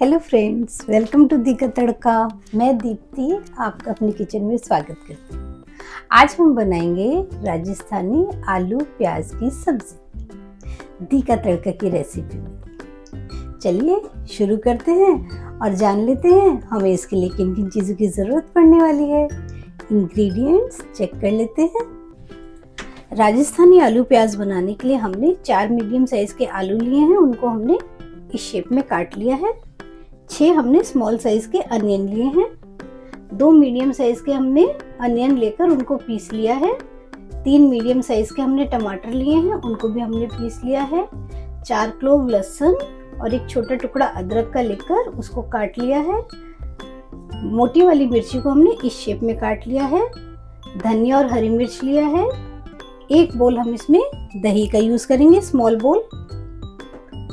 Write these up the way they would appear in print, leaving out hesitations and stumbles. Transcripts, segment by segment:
Hello friends, welcome to दी का तड़का। मैं दीप्ति आपका अपनी किचन में स्वागत करती हूँ। आज हम बनाएंगे राजस्थानी आलू प्याज की सब्जी दी का तड़का की रेसिपी में। चलिए शुरू करते हैं और जान लेते हैं हमें इसके लिए किन किन चीज़ों की ज़रूरत पड़ने वाली है। इंग्रेडिएंट्स चेक कर लेते हैं। राजस्थानी आलू प्याज बनाने के लिए हमने 4 मीडियम साइज़ के आलू लिए हैं। उनको हमने इस शेप में काट लिया है। 6 हमने स्मॉल साइज के अनियन लिए हैं। 2 मीडियम साइज के हमने अनियन लेकर उनको पीस लिया है। 3 मीडियम साइज के हमने टमाटर लिए हैं, उनको भी हमने पीस लिया है। 4 क्लोव लहसुन और एक छोटा टुकड़ा अदरक का लेकर उसको काट लिया है। मोटी वाली मिर्ची को हमने इस शेप में काट लिया है। धनिया और हरी मिर्च लिया है। 1 बोल हम इसमें दही का यूज करेंगे, स्मॉल बोल,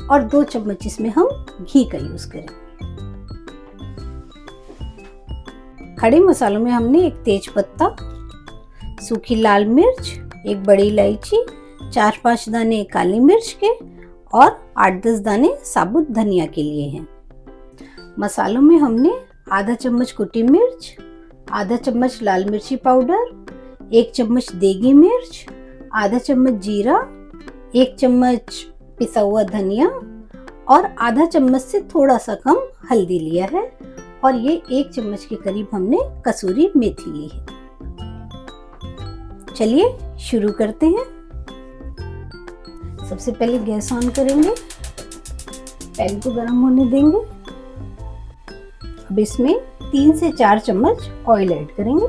और 2 चम्मच इसमें हम घी का यूज करेंगे। खड़े मसालों में हमने एक तेज पत्ता, सूखी लाल मिर्च, एक बड़ी इलायची, 4-5 दाने काली मिर्च के और 8-10 दाने साबुत धनिया के लिए हैं। मसालों में हमने आधा चम्मच कुटी मिर्च, आधा चम्मच लाल मिर्ची पाउडर, 1 चम्मच देगी मिर्च, आधा चम्मच जीरा, 1 चम्मच पिसा हुआ धनिया और आधा चम्मच से थोड़ा सा कम हल्दी लिया है और ये 1 चम्मच के करीब हमने कसूरी मेथी ली है। चलिए शुरू करते हैं। सबसे पहले गैस ऑन करेंगे, पैन को गर्म होने देंगे। अब इसमें 3 से 4 चम्मच ऑयल ऐड करेंगे।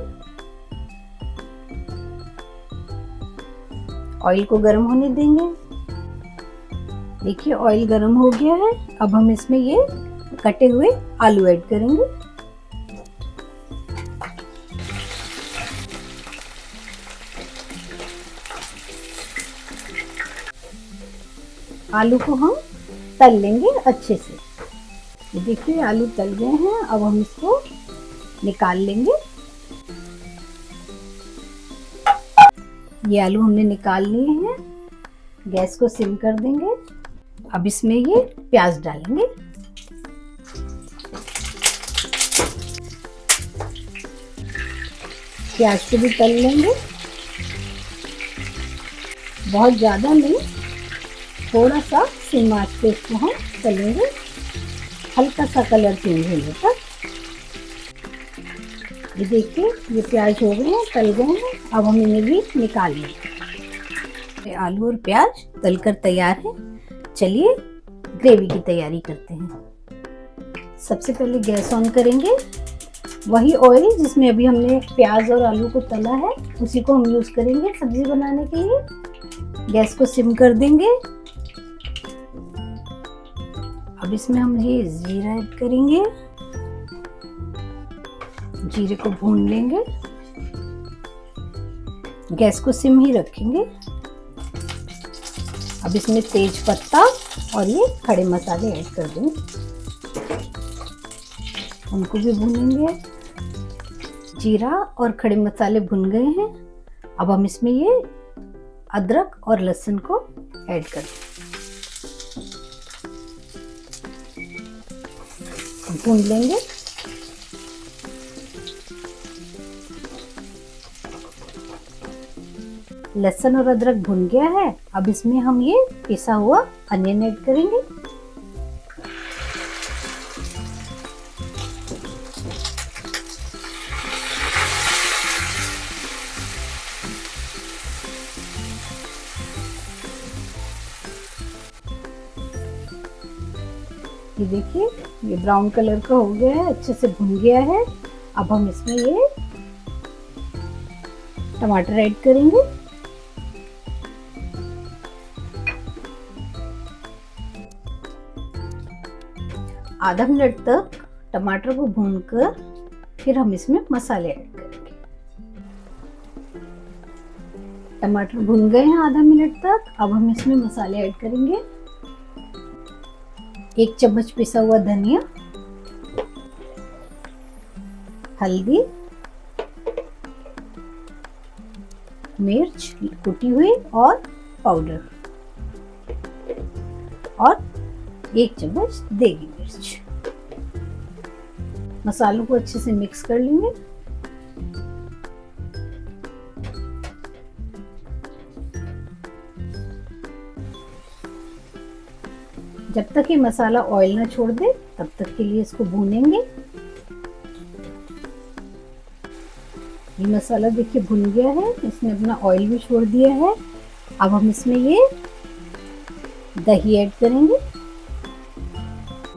ऑयल को गर्म होने देंगे। देखिए ऑयल गर्म हो गया है। अब हम इसमें ये कटे हुए आलू ऐड करेंगे। आलू को हम तल लेंगे अच्छे से। ये देखिए आलू तल गए हैं। अब हम इसको निकाल लेंगे। ये आलू हमने निकाल लिए हैं। गैस को सिम कर देंगे। अब इसमें ये प्याज डालेंगे। प्याज को भी तल लेंगे, बहुत ज़्यादा नहीं, थोड़ा सा सिम आंच पे इसको हम तलेंगे, हल्का सा कलर चेंज होने तक। ये देखिए ये प्याज हो गए हैं, तल गए हैं। अब हम इन्हें भी निकाल लेंगे। आलू और प्याज तलकर तैयार है। चलिए ग्रेवी की तैयारी करते हैं। सबसे पहले गैस ऑन करेंगे। वही ऑयल जिसमें अभी हमने प्याज और आलू को तला है उसी को हम यूज करेंगे सब्जी बनाने के लिए। गैस को सिम कर देंगे। अब इसमें हम ये जीरा ऐड करेंगे। जीरे को भून लेंगे। गैस को सिम ही रखेंगे। अब इसमें तेज पत्ता और ये खड़े मसाले ऐड कर देंगे, उनको भी भूनेंगे। जीरा और खड़े मसाले भुन गए हैं। अब हम इसमें ये अदरक और लहसुन को ऐड कर भून लेंगे। लहसुन और अदरक भुन गया है। अब इसमें हम ये पिसा हुआ अनियन ऐड करेंगे। ये देखिए ये ब्राउन कलर का हो गया है, अच्छे से भुन गया है। अब हम इसमें ये टमाटर ऐड करेंगे। आधा मिनट तक टमाटर को भूनकर फिर हम इसमें मसाले ऐड करेंगे। टमाटर भुन गए हैं आधा मिनट तक। अब हम इसमें मसाले ऐड करेंगे। 1 चम्मच पिसा हुआ धनिया, हल्दी, मिर्च कुटी हुई और पाउडर, और 1 चम्मच देगी मिर्च। मसालों को अच्छे से मिक्स कर लेंगे। जब तक ये मसाला ऑयल ना छोड़ दे तब तक के लिए इसको भूनेंगे। ये मसाला देखिए भुन गया है, इसने अपना ऑयल भी छोड़ दिया है। अब हम इसमें ये दही ऐड करेंगे।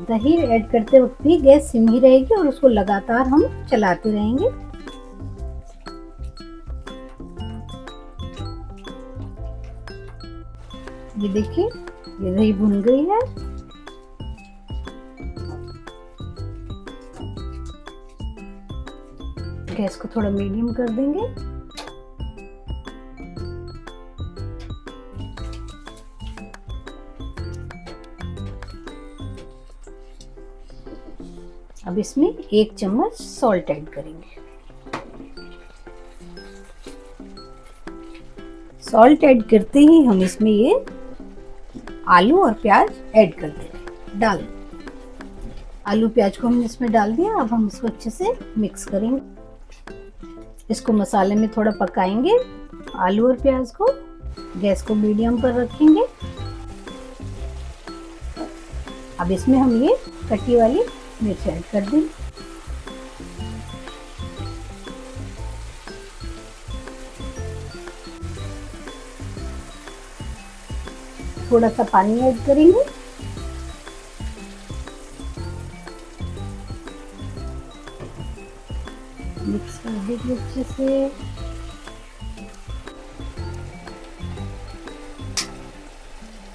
दही ऐड करते वक्त भी गैस सिम ही रहेगी और उसको लगातार हम चलाते रहेंगे। ये देखिए ये दही भुन गई है। गैस को थोड़ा मीडियम कर देंगे। अब इसमें 1 चम्मच सॉल्ट ऐड करेंगे। सॉल्ट ऐड करते ही हम इसमें ये आलू और प्याज ऐड कर देंगे। डाल आलू प्याज को हमने इसमें डाल दिया। अब हम इसको अच्छे से मिक्स करेंगे। इसको मसाले में थोड़ा पकाएंगे, आलू और प्याज को। गैस को मीडियम पर रखेंगे। अब इसमें हम ये कटी वाली मिर्च ऐड कर देंगे। थोड़ा सा पानी ऐड करेंगे। मिक्स कर देंगे अच्छे से।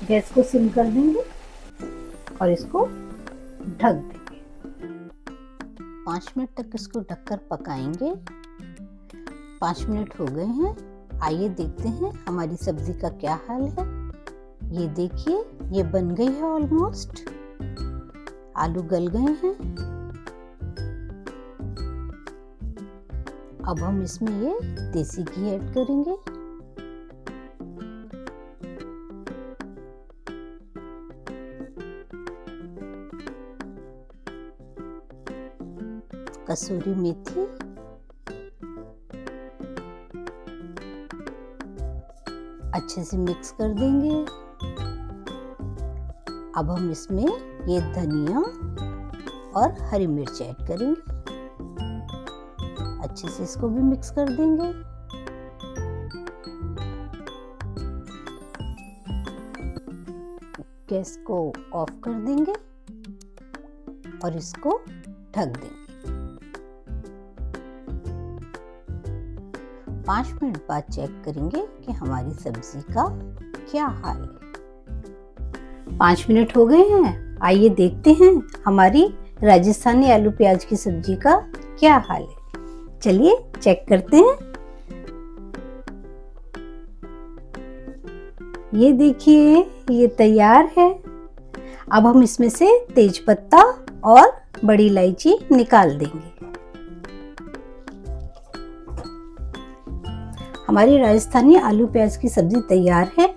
गैस को सिम कर देंगे और इसको ढक देंगे। 5 मिनट तक इसको ढककर पकाएंगे। 5 मिनट हो गए हैं। आइए देखते हैं हमारी सब्जी का क्या हाल है। ये देखिए ये बन गई है ऑलमोस्ट। आलू गल गए हैं। अब हम इसमें ये देसी घी ऐड करेंगे। कसूरी मेथी, अच्छे से मिक्स कर देंगे। अब हम इसमें ये धनिया और हरी मिर्च ऐड करेंगे। अच्छे से इसको भी मिक्स कर देंगे। गैस को ऑफ कर देंगे और इसको ढक देंगे। 5 मिनट बाद चेक करेंगे कि हमारी सब्जी का क्या हाल है। 5 मिनट हो गए हैं। आइए देखते हैं हमारी राजस्थानी आलू प्याज की सब्जी का क्या हाल है। चलिए चेक करते हैं। ये देखिए ये तैयार है। अब हम इसमें से तेज पत्ता और बड़ी इलायची निकाल देंगे। हमारी राजस्थानी आलू प्याज की सब्जी तैयार है।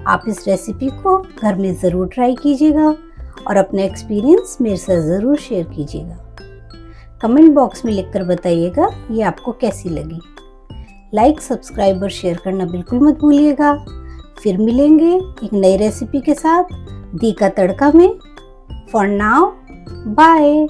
आप इस रेसिपी को घर में ज़रूर ट्राई कीजिएगा और अपना एक्सपीरियंस मेरे साथ ज़रूर शेयर कीजिएगा। कमेंट बॉक्स में लिखकर बताइएगा ये आपको कैसी लगी। लाइक, सब्सक्राइब और शेयर करना बिल्कुल मत भूलिएगा। फिर मिलेंगे एक नई रेसिपी के साथ दी का तड़का में। For now bye.